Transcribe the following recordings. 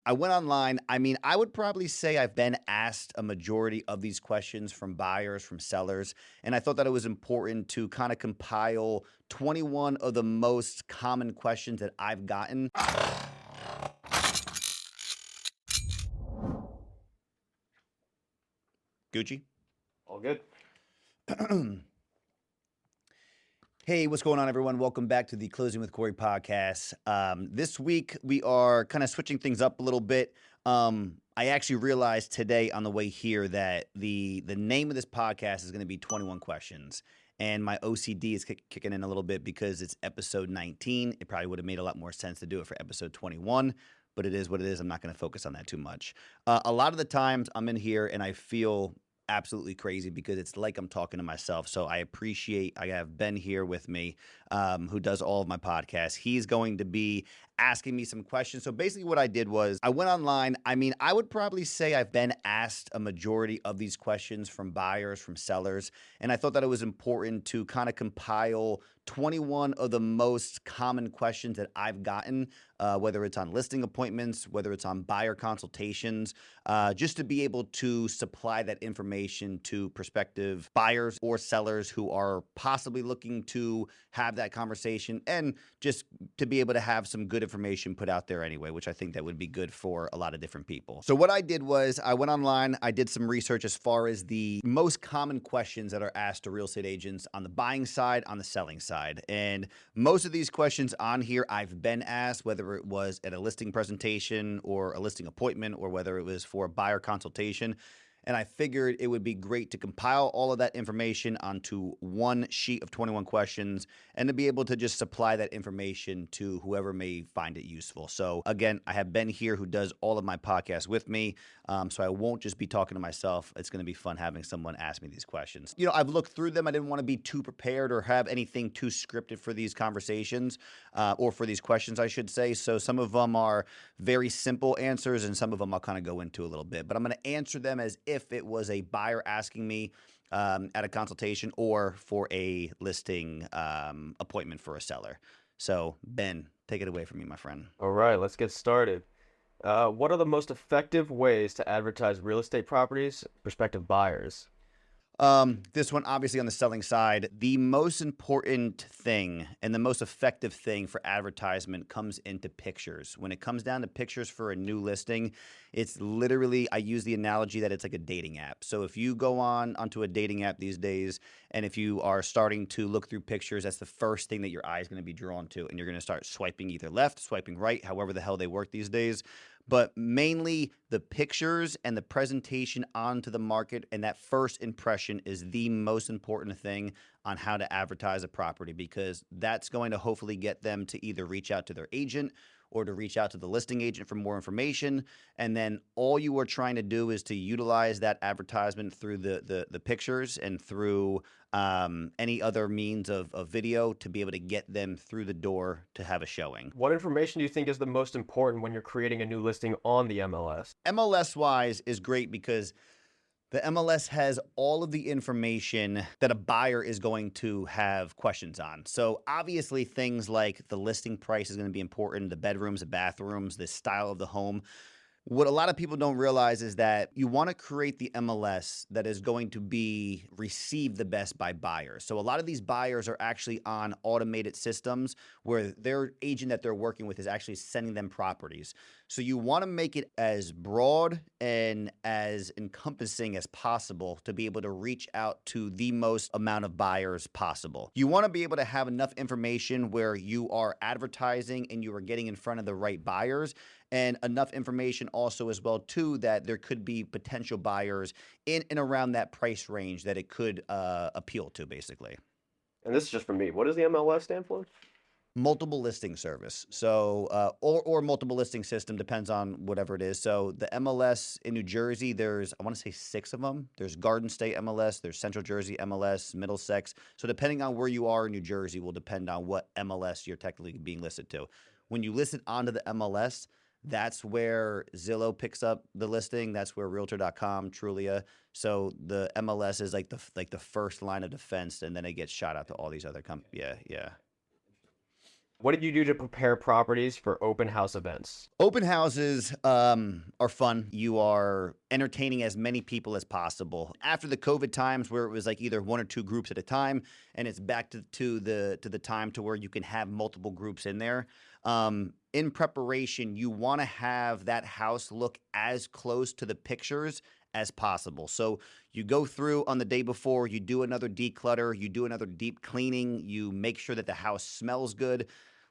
I went online. I mean, I would probably say I've been asked a majority of these questions from buyers, from sellers, and I thought that it was important to kind of compile 21 of the most common questions that I've gotten. Gucci. All good. Hey, what's going on, everyone? Welcome back to the Closing with Corey podcast. This week, we are kind of switching things up a little bit. I actually realized today on the way here that the name of this podcast is going to be 21 Questions. And my OCD is kicking in a little bit because it's episode 19. It probably would have made a lot more sense to do it for episode 21, but it is what it is. I'm not going to focus on that too much. A lot of the times I'm in here and I feel absolutely crazy because it's like I'm talking to myself. So I appreciate I have Ben here with me, who does all of my podcasts. He's going to be asking me some questions. So basically what I did was I went online. I mean, I would probably say I've been asked a majority of these questions from buyers, from sellers, and I thought that it was important to kind of compile 21 of the most common questions that I've gotten, whether it's on listing appointments, whether it's on buyer consultations, just to be able to supply that information to prospective buyers or sellers who are possibly looking to have that conversation, and just to be able to have some good information put out there anyway, which I think that would be good for a lot of different people. So what I did was I went online, I did some research as far as the most common questions that are asked to real estate agents on the buying side, on the selling side. And most of these questions on here I've been asked, whether it was at a listing presentation or a listing appointment, or whether it was for a buyer consultation. And I figured it would be great to compile all of that information onto one sheet of 21 questions and to be able to just supply that information to whoever may find it useful. So again, I have Ben here who does all of my podcasts with me. So I won't just be talking to myself. It's going to be fun having someone ask me these questions. You know, I've looked through them. I didn't want to be too prepared or have anything too scripted for these conversations, or for these questions, I should say. So some of them are very simple answers, and some of them I'll kind of go into a little bit. But I'm going to answer them as if it was a buyer asking me at a consultation, or for a listing appointment for a seller. So, Ben, take it away from me, my friend. All right, let's get started. What are the most effective ways to advertise real estate properties to prospective buyers? This one, obviously, on the selling side, the most important thing and the most effective thing for advertisement comes into pictures. When it comes down to pictures for a new listing, it's literally, I use the analogy that it's like a dating app. So if you go onto a dating app these days, and if you are starting to look through pictures, that's the first thing that your eye is going to be drawn to, and you're going to start swiping either left, swiping right, however the hell they work these days. But mainly the pictures and the presentation onto the market, and that first impression is the most important thing on how to advertise a property, because that's going to hopefully get them to either reach out to their agent or to reach out to the listing agent for more information. And then all you are trying to do is to utilize that advertisement through the pictures and through any other means of video to be able to get them through the door to have a showing. What information do you think is the most important when you're creating a new listing on the MLS? MLS wise is great because the MLS has all of the information that a buyer is going to have questions on. So obviously things like the listing price is going to be important, the bedrooms, the bathrooms, the style of the home. What a lot of people don't realize is that you want to create the MLS that is going to be received the best by buyers. So a lot of these buyers are actually on automated systems where their agent that they're working with is actually sending them properties. So you want to make it as broad and as encompassing as possible to be able to reach out to the most amount of buyers possible. You want to be able to have enough information where you are advertising and you are getting in front of the right buyers, and enough information also as well too that there could be potential buyers in and around that price range that it could appeal to, basically. And this is just for me. What does the MLS stand for? Multiple listing service. So or multiple listing system, depends on whatever it is. So the MLS in New Jersey, there's, I want to say 6 of them. There's Garden State MLS, there's Central Jersey MLS, Middlesex. So depending on where you are in New Jersey will depend on what MLS you're technically being listed to. When you list it onto the MLS, that's where Zillow picks up the listing. That's where Realtor.com, Trulia. So the MLS is like the first line of defense, and then it gets shot out to all these other companies. Yeah, yeah. What did you do to prepare properties for open house events? Open houses are fun. You are entertaining as many people as possible. After the COVID times, where it was like either one or two groups at a time, and it's back to the time to where you can have multiple groups in there. In preparation, you want to have that house look as close to the pictures as possible. So you go through on the day before, you do another declutter, you do another deep cleaning, you make sure that the house smells good.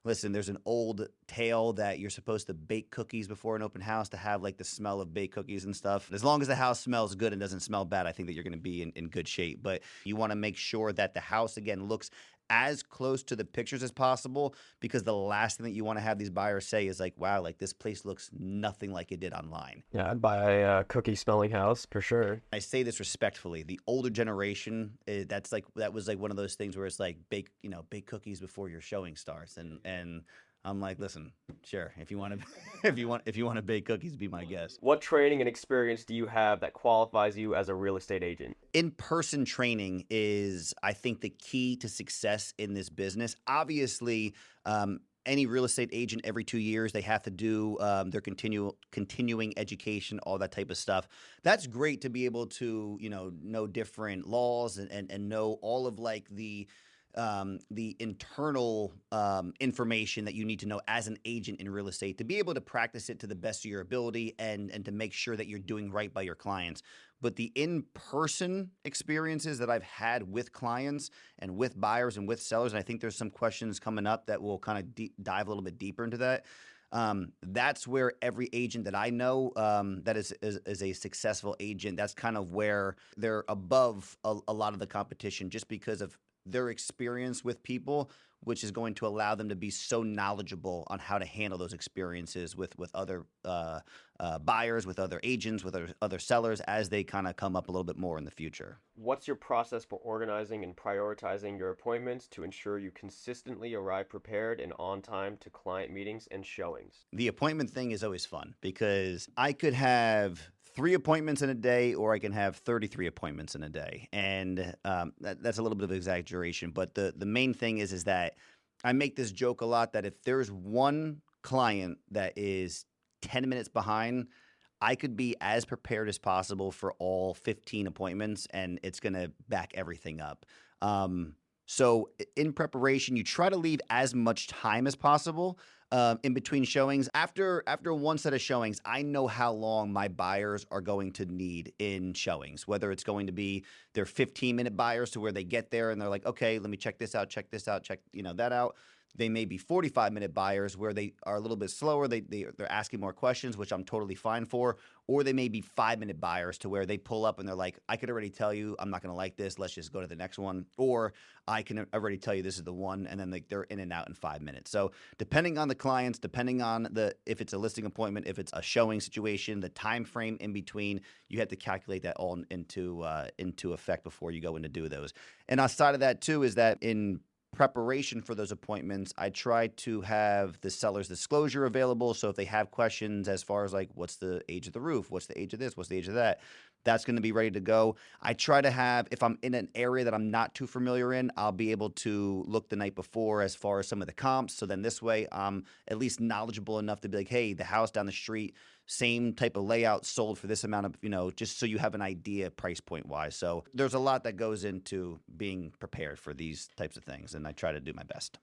Listen, there's an old tale that you're supposed to bake cookies before an open house to have like the smell of baked cookies and stuff. As long as the house smells good and doesn't smell bad, I think that you're going to be in good shape. But you want to make sure that the house, again, looks as close to the pictures as possible, because the last thing that you want to have these buyers say is like, wow, like this place looks nothing like it did online. Yeah, I'd buy a cookie smelling house for sure. I say this respectfully. The older generation, that was like one of those things where it's like bake cookies before your showing starts, and I'm like, listen, sure, if you want to, if you want to bake cookies, be my guest. What training and experience do you have that qualifies you as a real estate agent? In-person training is, I think, the key to success in this business. Obviously, any real estate agent every 2 years, they have to do their continuing education, all that type of stuff. That's great to be able to, know different laws and know all of like the internal information that you need to know as an agent in real estate to be able to practice it to the best of your ability and to make sure that you're doing right by your clients. But the in-person experiences that I've had with clients and with buyers and with sellers, and I think there's some questions coming up that will kind of dive a little bit deeper into that. That's where every agent that I know that is a successful agent, that's kind of where they're above a lot of the competition, just because of their experience with people, which is going to allow them to be so knowledgeable on how to handle those experiences with other buyers, with other agents, with other sellers as they kind of come up a little bit more in the future. What's your process for organizing and prioritizing your appointments to ensure you consistently arrive prepared and on time to client meetings and showings? The appointment thing is always fun because I could have 3 appointments in a day, or I can have 33 appointments in a day. And that's a little bit of exaggeration. But the main thing is that I make this joke a lot that if there's one client that is 10 minutes behind, I could be as prepared as possible for all 15 appointments, and it's going to back everything up. So in preparation, you try to leave as much time as possible in between showings. After one set of showings, I know how long my buyers are going to need in showings, whether it's going to be their 15-minute buyers to where they get there and they're like, okay, let me check this out, check that out. They may be 45-minute buyers where they are a little bit slower. They're asking more questions, which I'm totally fine for. Or they may be 5-minute buyers to where they pull up and they're like, I could already tell you I'm not going to like this. Let's just go to the next one. Or I can already tell you this is the one, and then they're in and out in 5 minutes. So depending on the clients, depending on if it's a listing appointment, if it's a showing situation, the time frame in between, you have to calculate that all into effect before you go in to do those. And outside of that too is that in preparation for those appointments, I try to have the seller's disclosure available. So if they have questions as far as like, what's the age of the roof? What's the age of this? What's the age of that? That's going to be ready to go. I try to have, if I'm in an area that I'm not too familiar in, I'll be able to look the night before as far as some of the comps. So then this way I'm at least knowledgeable enough to be like, hey, the house down the street, same type of layout, sold for this amount of, just so you have an idea price point wise. So there's a lot that goes into being prepared for these types of things, and I try to do my best.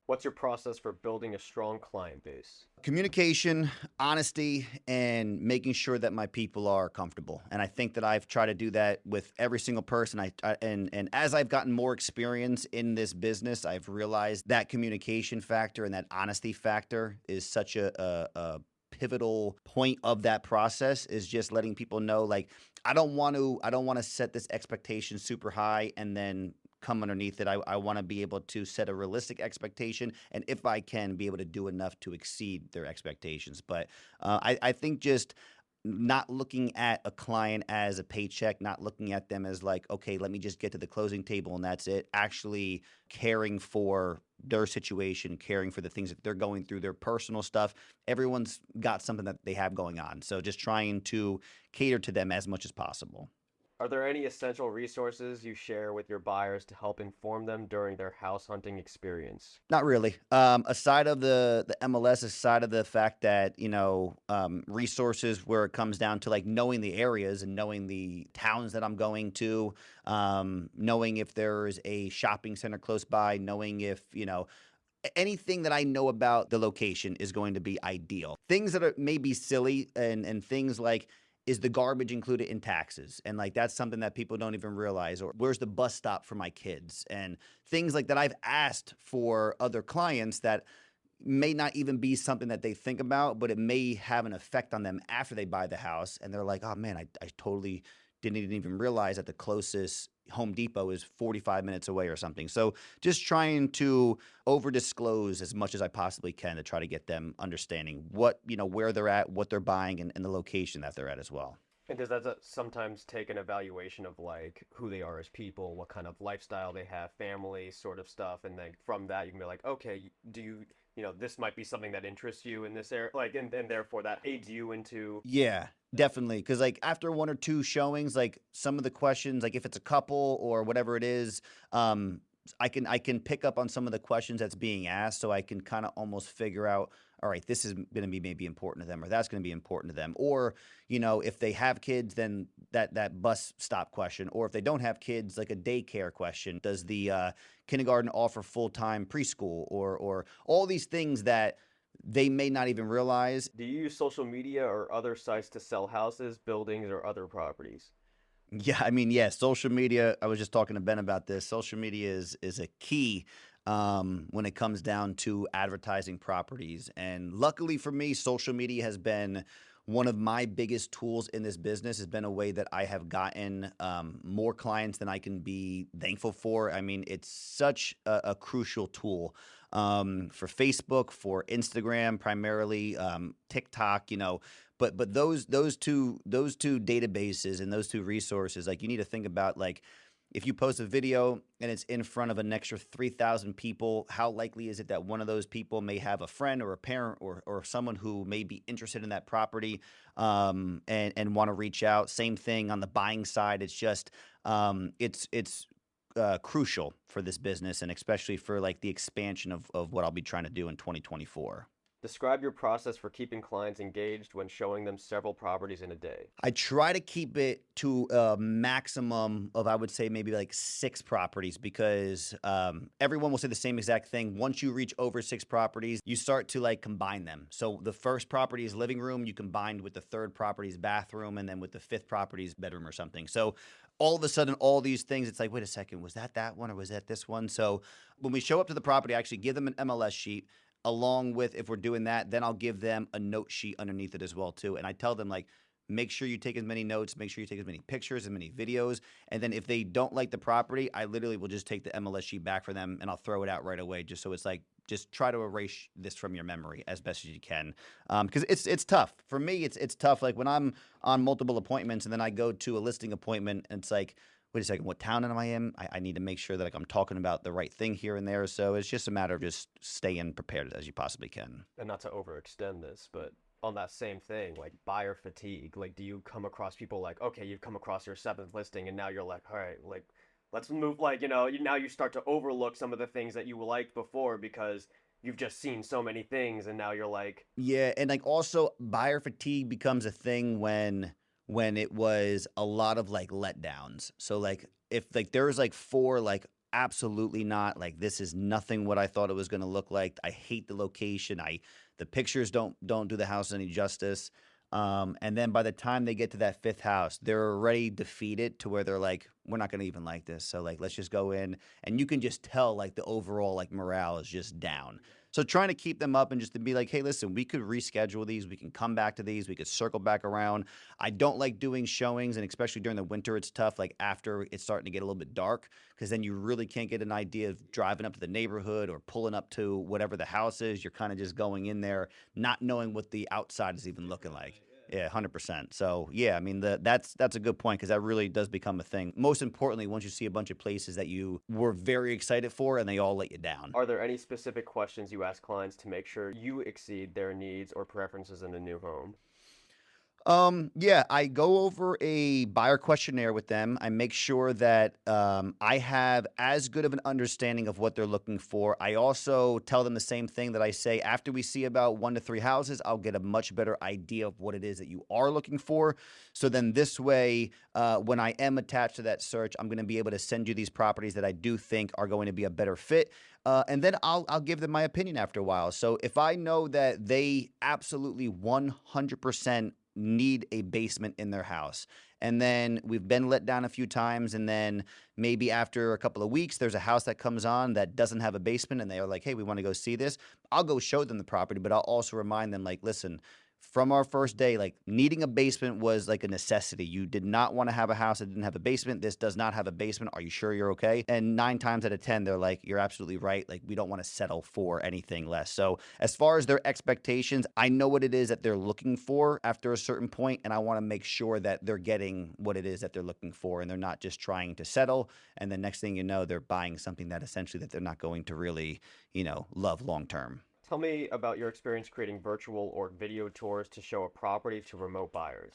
What's your process for building a strong client base? Communication, honesty, and making sure that my people are comfortable. And I think that I've tried to do that with every single person. And as I've gotten more experience in this business, I've realized that communication factor and that honesty factor is such a pivotal point of that process, is just letting people know, like, I don't want to set this expectation super high and then come underneath it. I want to be able to set a realistic expectation, and if I can, be able to do enough to exceed their expectations. But I think just not looking at a client as a paycheck, not looking at them as like, okay, let me just get to the closing table and that's it. Actually caring for their situation, caring for the things that they're going through, their personal stuff. Everyone's got something that they have going on. So just trying to cater to them as much as possible. Are there any essential resources you share with your buyers to help inform them during their house hunting experience? Not really. Aside of the MLS, aside of the fact that, resources where it comes down to like knowing the areas and knowing the towns that I'm going to, knowing if there's a shopping center close by, knowing if, anything that I know about the location is going to be ideal. Things that are maybe silly and things like, is the garbage included in taxes? And like that's something that people don't even realize. Or where's the bus stop for my kids? And things like that I've asked for other clients that may not even be something that they think about, but it may have an effect on them after they buy the house. And they're like, oh man, I totally didn't even realize that the closest Home Depot is 45 minutes away or something. So just trying to over disclose as much as I possibly can to try to get them understanding what, where they're at, what they're buying, and the location that they're at as well. And does that sometimes take an evaluation of like who they are as people, what kind of lifestyle they have, family sort of stuff, and then from that you can be like, okay, do you, this might be something that interests you in this area, like, and therefore that aids you into. Yeah, definitely. Because like after one or two showings, like some of the questions, like if it's a couple or whatever it is, I can pick up on some of the questions that's being asked, so I can kind of almost figure out, all right, this is going to be maybe important to them, or that's going to be important to them, or if they have kids, then that bus stop question, or if they don't have kids, like a daycare question. Does the kindergarten offer full time preschool, or all these things that they may not even realize. Do you use social media or other sites to sell houses, buildings, or other properties? Yeah, I mean, yeah, social media. I was just talking to Ben about this. Social media is a key when it comes down to advertising properties. And luckily for me, social media has been one of my biggest tools in this business. Has been a way that I have gotten more clients than I can be thankful for. I mean, it's such a crucial tool for Facebook, for Instagram, primarily TikTok. But those two databases and those two resources, like you need to think about, like if you post a video and it's in front of an extra 3,000 people, how likely is it that one of those people may have a friend or a parent or someone who may be interested in that property and want to reach out? Same thing on the buying side. It's just it's crucial for this business, and especially for like the expansion of what I'll be trying to do in 2024. Describe your process for keeping clients engaged when showing them several properties in a day. I try to keep it to a maximum of, I would say, maybe like 6 properties, because everyone will say the same exact thing. Once you reach over 6 properties, you start to like combine them. So the first property's living room, you combined with the third property's bathroom, and then with the fifth property's bedroom or something. So all of a sudden, all these things, it's like, wait a second, was that one or was that this one? So when we show up to the property, I actually give them an MLS sheet. Along with, if we're doing that, then I'll give them a note sheet underneath it as well too. And I tell them, like, make sure you take as many notes, make sure you take as many pictures, as many videos. And then if they don't like the property, I literally will just take the MLS sheet back for them and I'll throw it out right away, just so it's like, just try to erase this from your memory as best as you can. Because it's tough. For me, it's tough. Like when I'm on multiple appointments and then I go to a listing appointment and it's like, wait a second, what town am I in? I need to make sure that like I'm talking about the right thing here and there. So it's just a matter of just staying prepared as you possibly can. And not to overextend this, but on that same thing, like buyer fatigue, like do you come across people like, okay, you've come across your 7th listing and now you're like, all right, like let's move, like, now you start to overlook some of the things that you liked before because you've just seen so many things and now you're like. Yeah, and like also buyer fatigue becomes a thing when it was a lot of like letdowns. So like if like there was like 4 like absolutely not, like this is nothing what I thought it was going to look like. I hate the location. The pictures don't do the house any justice. And then by the time they get to that 5th house, they're already defeated to where they're like, we're not going to even like this. So like, let's just go in, and you can just tell like the overall like morale is just down. So trying to keep them up and just to be like, hey, listen, we could reschedule these. We can come back to these. We could circle back around. I don't like doing showings, and especially during the winter, it's tough. Like after it's starting to get a little bit dark, because then you really can't get an idea of driving up to the neighborhood or pulling up to whatever the house is. You're kind of just going in there, not knowing what the outside is even looking like. Yeah, 100%. So yeah, I mean that's a good point, because that really does become a thing. Most importantly, once you see a bunch of places that you were very excited for and they all let you down. Are there any specific questions you ask clients to make sure you exceed their needs or preferences in a new home? Yeah, I go over a buyer questionnaire with them. I make sure that I have as good of an understanding of what they're looking for. I also tell them the same thing that I say after we see about 1 to 3 houses, I'll get a much better idea of what it is that you are looking for. So then this way, when I am attached to that search, I'm going to be able to send you these properties that I do think are going to be a better fit. And then I'll give them my opinion after a while. So if I know that they absolutely 100% need a basement in their house. And then we've been let down a few times. And then maybe after a couple of weeks, there's a house that comes on that doesn't have a basement. And they are like, hey, we want to go see this. I'll go show them the property, but I'll also remind them, like, listen, from our first day, like needing a basement was like a necessity. You did not want to have a house that didn't have a basement. This does not have a basement. Are you sure you're okay? And 9 times out of 10, they're like, you're absolutely right. Like, we don't want to settle for anything less. So, as far as their expectations, I know what it is that they're looking for after a certain point, and I want to make sure that they're getting what it is that they're looking for, and they're not just trying to settle. And the next thing you know, they're buying something that essentially that they're not going to really, love long term. Tell me about your experience creating virtual or video tours to show a property to remote buyers.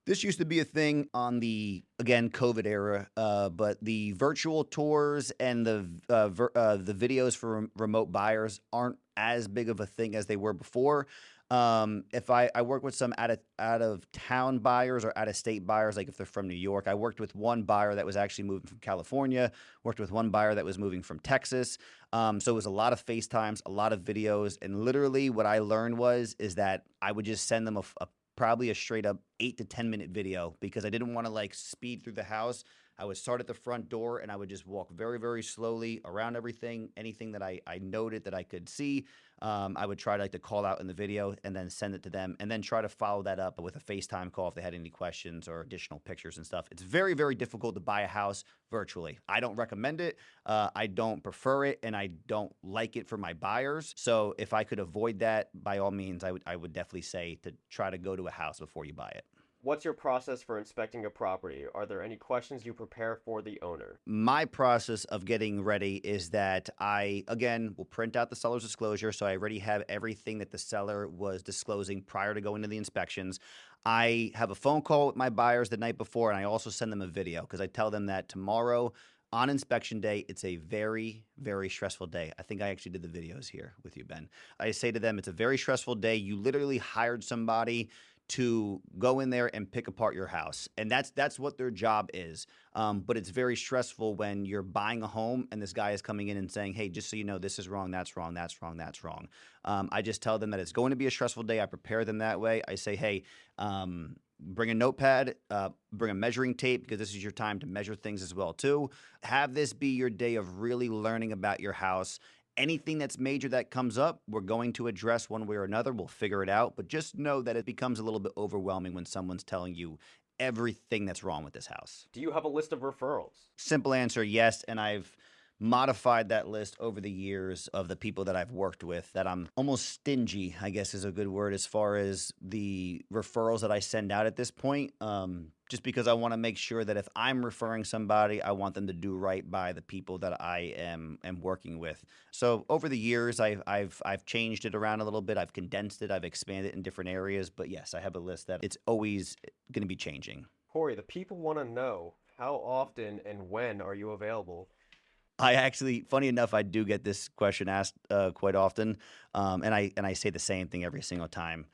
This used to be a thing on the, again, COVID era, but the virtual tours and the videos for remote buyers aren't as big of a thing as they were before. If I work with some out of town buyers or out of state buyers, like if they're from New York, I worked with one buyer that was actually moving from California, worked with one buyer that was moving from Texas. So it was a lot of FaceTimes, a lot of videos, and literally what I learned is that I would just send them probably a straight up 8 to 10 minute video because I didn't want to like speed through the house. I would start at the front door and I would just walk very, very slowly around everything, anything that I noted that I could see. I would try to like to call out in the video and then send it to them and then try to follow that up with a FaceTime call if they had any questions or additional pictures and stuff. It's very, very difficult to buy a house virtually. I don't recommend it. I don't prefer it and I don't like it for my buyers. So if I could avoid that, by all means, I would definitely say to try to go to a house before you buy it. What's your process for inspecting a property? Are there any questions you prepare for the owner? My process of getting ready is that I, again, will print out the seller's disclosure. So I already have everything that the seller was disclosing prior to going to the inspections. I have a phone call with my buyers the night before, and I also send them a video because I tell them that tomorrow on inspection day, it's a very, very stressful day. I think I actually did the videos here with you, Ben. I say to them, it's a very stressful day. You literally hired somebody to go in there and pick apart your house. And that's what their job is. But it's very stressful when you're buying a home and this guy is coming in and saying, hey, just so you know, this is wrong, that's wrong, that's wrong, that's wrong. I just tell them that it's going to be a stressful day. I prepare them that way. I say, hey, bring a notepad, bring a measuring tape because this is your time to measure things as well too. Have this be your day of really learning about your house. Anything that's major that comes up, we're going to address one way or another. We'll figure it out. But just know that it becomes a little bit overwhelming when someone's telling you everything that's wrong with this house. Do you have a list of referrals? Simple answer, yes. And I've modified that list over the years of the people that I've worked with that I'm almost stingy, I guess is a good word, as far as the referrals that I send out at this point. Just because I want to make sure that if I'm referring somebody, I want them to do right by the people that I am working with. So over the years, I've changed it around a little bit. I've condensed it. I've expanded it in different areas. But yes, I have a list that it's always going to be changing. Corey, the people want to know how often and when are you available? I actually, funny enough, I do get this question asked quite often, and I say the same thing every single time.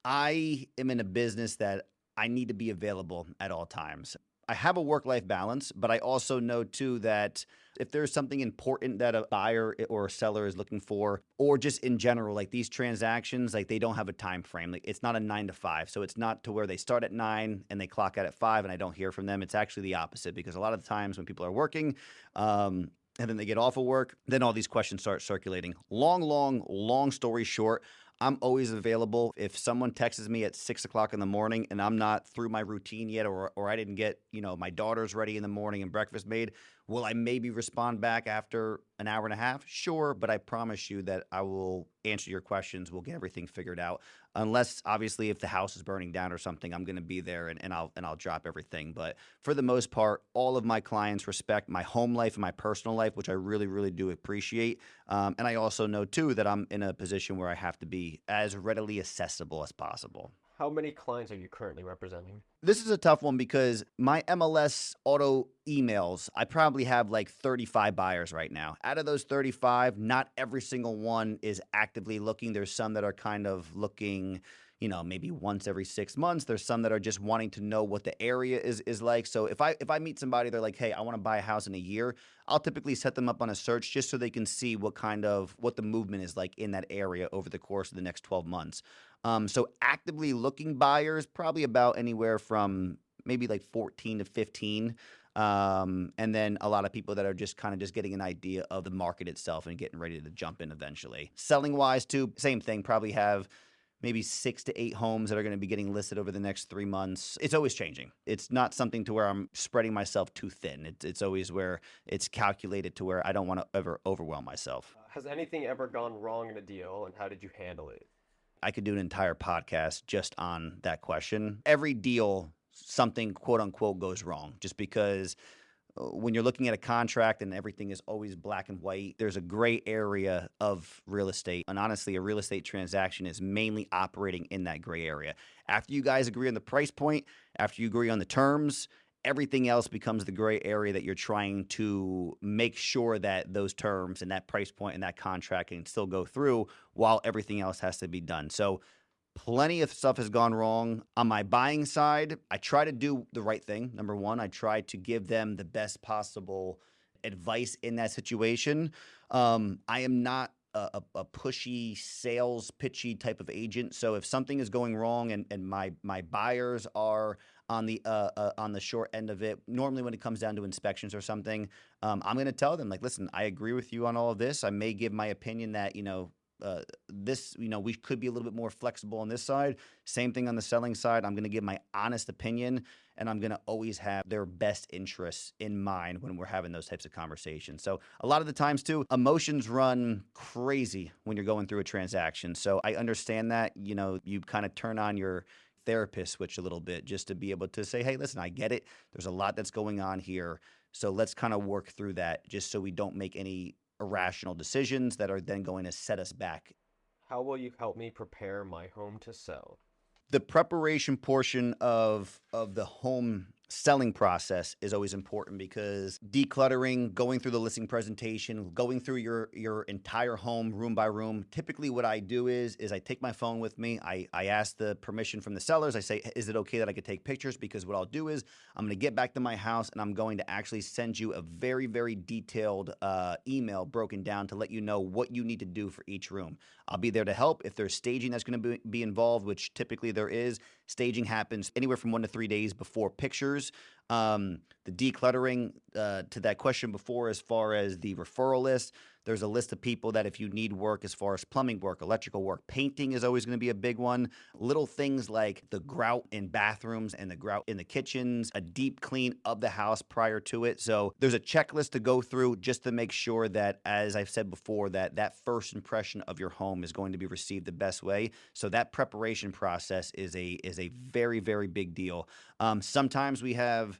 I am in a business that I need to be available at all times. I have a work-life balance, but I also know too that if there's something important that a buyer or a seller is looking for, or just in general, like these transactions, like they don't have a time frame. Like it's not a 9 to 5. So it's not to where they start at 9 and they clock out at 5 and I don't hear from them. It's actually the opposite because a lot of the times when people are working, and then they get off of work, then all these questions start circulating. Long story short, I'm always available. If someone texts me at 6 o'clock in the morning and I'm not through my routine yet, or I didn't get, my daughter's ready in the morning and breakfast made, will I maybe respond back after an hour and a half? Sure, but I promise you that I will answer your questions. We'll get everything figured out. Unless, obviously, if the house is burning down or something, I'm going to be there and I'll drop everything. But for the most part, all of my clients respect my home life and my personal life, which I really, really do appreciate. And I also know, too, that I'm in a position where I have to be as readily accessible as possible. How many clients are you currently representing? This is a tough one because my MLS auto emails, I probably have like 35 buyers right now. Out of those 35, not every single one is actively looking. There's some that are kind of looking, maybe once every 6 months. There's some that are just wanting to know what the area is like. So if I meet somebody, they're like, hey, I want to buy a house in a year, I'll typically set them up on a search just so they can see what the movement is like in that area over the course of the next 12 months. So actively looking buyers, probably about anywhere from maybe like 14 to 15. And then a lot of people that are just kind of just getting an idea of the market itself and getting ready to jump in eventually. Selling wise too, same thing, probably have maybe 6 to 8 homes that are going to be getting listed over the next 3 months. It's always changing. It's not something to where I'm spreading myself too thin. It's always where it's calculated to where I don't want to ever overwhelm myself. Has anything ever gone wrong in a deal, and how did you handle it? I could do an entire podcast just on that question. Every deal, something quote unquote goes wrong just because when you're looking at a contract and everything is always black and white, there's a gray area of real estate. And honestly, a real estate transaction is mainly operating in that gray area. After you guys agree on the price point, after you agree on the terms, everything else becomes the gray area that you're trying to make sure that those terms and that price point and that contract can still go through while everything else has to be done. So plenty of stuff has gone wrong. On my buying side, I try to do the right thing. Number one, I try to give them the best possible advice in that situation. I am not a pushy, sales pitchy type of agent. So if something is going wrong and my buyers are on the short end of it, normally when it comes down to inspections or something, I'm going to tell them like, listen, I agree with you on all of this. I may give my opinion that we could be a little bit more flexible on this side. Same thing on the selling side. I'm going to give my honest opinion, and I'm going to always have their best interests in mind when we're having those types of conversations. So a lot of the times too, emotions run crazy when you're going through a transaction. So I understand that, you kind of turn on your therapist switch a little bit just to be able to say, hey, listen, I get it. There's a lot that's going on here. So let's kind of work through that just so we don't make any irrational decisions that are then going to set us back. How will you help me prepare my home to sell? The preparation portion of the home selling process is always important because decluttering, going through the listing presentation, going through your entire home room by room. Typically what I do is I take my phone with me. I ask the permission from the sellers. I say, is it okay that I could take pictures? Because what I'll do is I'm going to get back to my house and I'm going to actually send you a very, very detailed email broken down to let you know what you need to do for each room. I'll be there to help. If there's staging that's going to be involved, which typically there is, staging happens anywhere from 1 to 3 days before pictures. The decluttering, to that question before, as far as the referral list, there's a list of people that if you need work as far as plumbing work, electrical work, painting is always going to be a big one. Little things like the grout in bathrooms and the grout in the kitchens, a deep clean of the house prior to it. So there's a checklist to go through just to make sure that, as I've said before, that first impression of your home is going to be received the best way. So that preparation process is a very, very big deal. Sometimes we have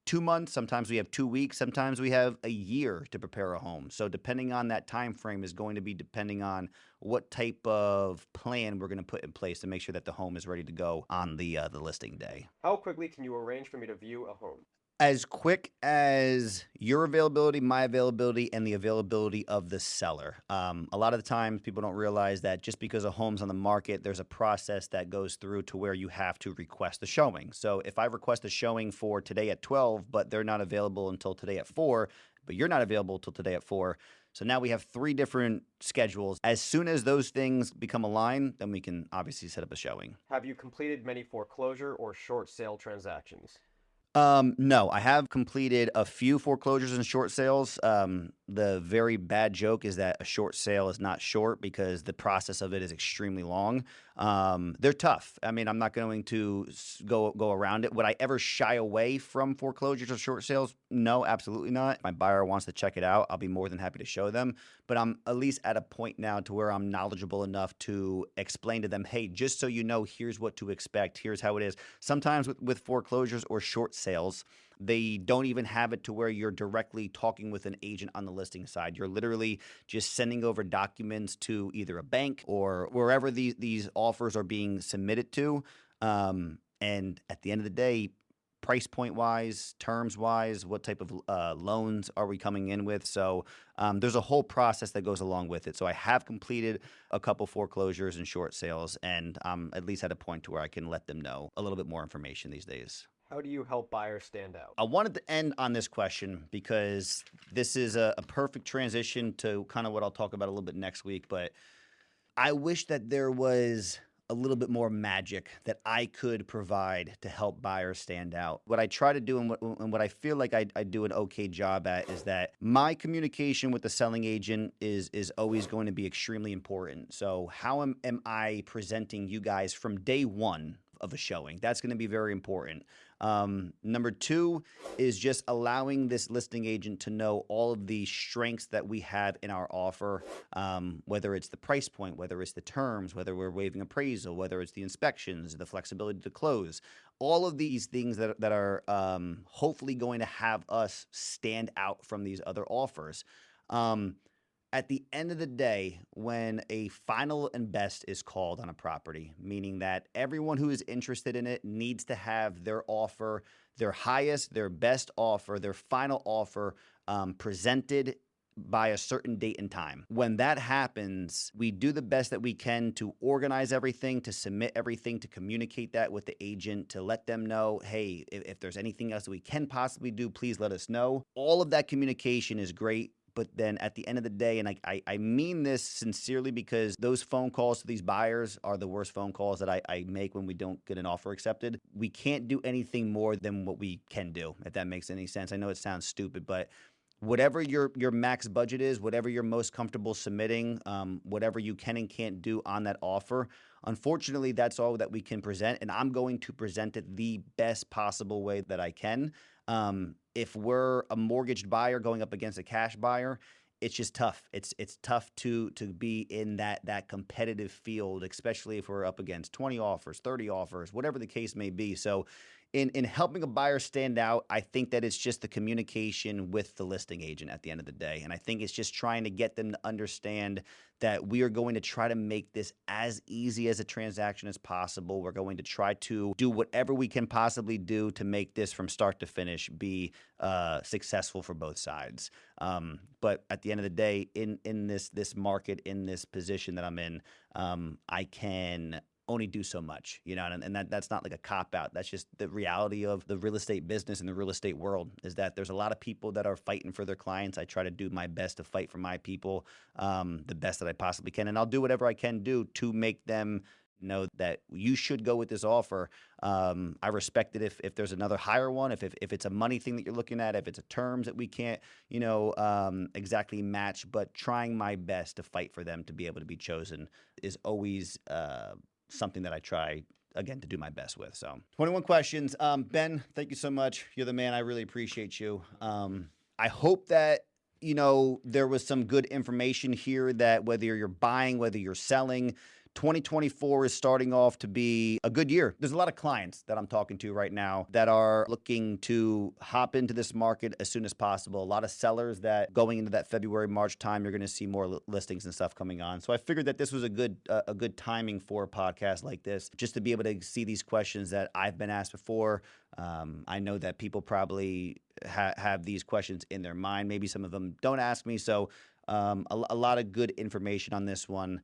2 months, sometimes we have 2 weeks, sometimes we have a year to prepare a home. So depending on that time frame is going to be depending on what type of plan we're going to put in place to make sure that the home is ready to go on the listing day. How quickly can you arrange for me to view a home? As quick as your availability, my availability, and the availability of the seller. A lot of the times people don't realize that just because a home's on the market, there's a process that goes through to where you have to request a showing. So if I request a showing for today at 12, but they're not available until today at 4, but you're not available until today at 4, so now we have 3 different schedules. As soon as those things become aligned, then we can obviously set up a showing. Have you completed many foreclosure or short sale transactions? No, I have completed a few foreclosures and short sales. The very bad joke is that a short sale is not short because the process of it is extremely long. They're tough. I mean, I'm not going to go around it. Would I ever shy away from foreclosures or short sales? No, absolutely not. If my buyer wants to check it out, I'll be more than happy to show them. But I'm at least at a point now to where I'm knowledgeable enough to explain to them, hey, just so you know, here's what to expect. Here's how it is. Sometimes with foreclosures or short sales, they don't even have it to where you're directly talking with an agent on the listing side. You're literally just sending over documents to either a bank or wherever these offers are being submitted to. And at the end of the day, price point wise, terms wise, what type of loans are we coming in with? So there's a whole process that goes along with it. So I have completed a couple foreclosures and short sales, and I'm at least at a point to where I can let them know a little bit more information these days. How do you help buyers stand out? I wanted to end on this question because this is a perfect transition to kind of what I'll talk about a little bit next week. But I wish that there was a little bit more magic that I could provide to help buyers stand out. What I try to do and what I feel like I do an okay job at is that my communication with the selling agent is always going to be extremely important. So how am I presenting you guys from day one of a showing? That's going to be very important. Number two is just allowing this listing agent to know all of the strengths that we have in our offer, whether it's the price point, whether it's the terms, whether we're waiving appraisal, whether it's the inspections, the flexibility to close, all of these things that are hopefully going to have us stand out from these other offers. At the end of the day, when a final and best is called on a property, meaning that everyone who is interested in it needs to have their offer, their highest, their best offer, their final offer presented by a certain date and time. When that happens, we do the best that we can to organize everything, to submit everything, to communicate that with the agent, to let them know, hey, if there's anything else that we can possibly do, please let us know. All of that communication is great. But then at the end of the day, and I mean this sincerely because those phone calls to these buyers are the worst phone calls that I make when we don't get an offer accepted. We can't do anything more than what we can do, if that makes any sense. I know it sounds stupid, but whatever your max budget is, whatever you're most comfortable submitting, whatever you can and can't do on that offer, unfortunately, that's all that we can present. And I'm going to present it the best possible way that I can. If we're a mortgaged buyer going up against a cash buyer, it's just tough. It's tough to be in that competitive field, especially if we're up against 20 offers, 30 offers, whatever the case may be. So in helping a buyer stand out, I think that it's just the communication with the listing agent at the end of the day. And I think it's just trying to get them to understand that we are going to try to make this as easy as a transaction as possible. We're going to try to do whatever we can possibly do to make this from start to finish be successful for both sides. But at the end of the day, in this market, in this position that I'm in, I can only do so much, and that's not like a cop out. That's just the reality of the real estate business and the real estate world, is that there's a lot of people that are fighting for their clients. I try to do my best to fight for my people, the best that I possibly can. And I'll do whatever I can do to make them know that you should go with this offer. I respect it if there's another higher one, if it's a money thing that you're looking at, if it's a terms that we can't, exactly match, but trying my best to fight for them to be able to be chosen is always, something that I try, again, to do my best with. So 21 questions. Ben, thank you so much. You're the man. I really appreciate you. I hope that, there was some good information here that whether you're buying, whether you're selling, 2024 is starting off to be a good year. There's a lot of clients that I'm talking to right now that are looking to hop into this market as soon as possible. A lot of sellers that going into that February, March time, you're going to see more listings and stuff coming on. So I figured that this was a good timing for a podcast like this, just to be able to see these questions that I've been asked before. I know that people probably have these questions in their mind. Maybe some of them don't ask me. So a lot of good information on this one.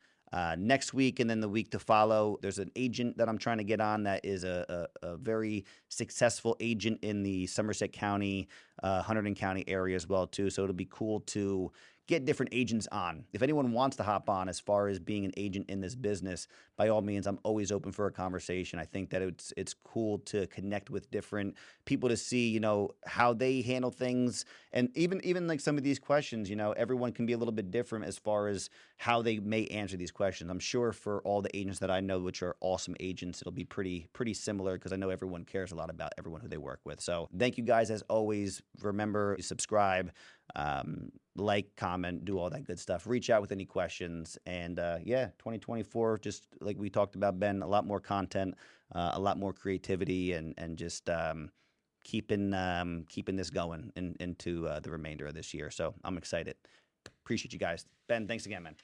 Next week and then the week to follow, there's an agent that I'm trying to get on that is a very successful agent in the Somerset County, Hunterdon County area as well too. So it'll be cool to get different agents on. If anyone wants to hop on as far as being an agent in this business, by all means, I'm always open for a conversation. I think that it's cool to connect with different people to see, how they handle things. And even like some of these questions, everyone can be a little bit different as far as how they may answer these questions. I'm sure for all the agents that I know, which are awesome agents, it'll be pretty similar because I know everyone cares a lot about everyone who they work with. So thank you guys as always. Remember, subscribe, like, comment, do all that good stuff. Reach out with any questions. And 2024, just like we talked about, Ben, a lot more content, a lot more creativity, and just keeping this going into the remainder of this year. So I'm excited. Appreciate you guys. Ben, thanks again, man.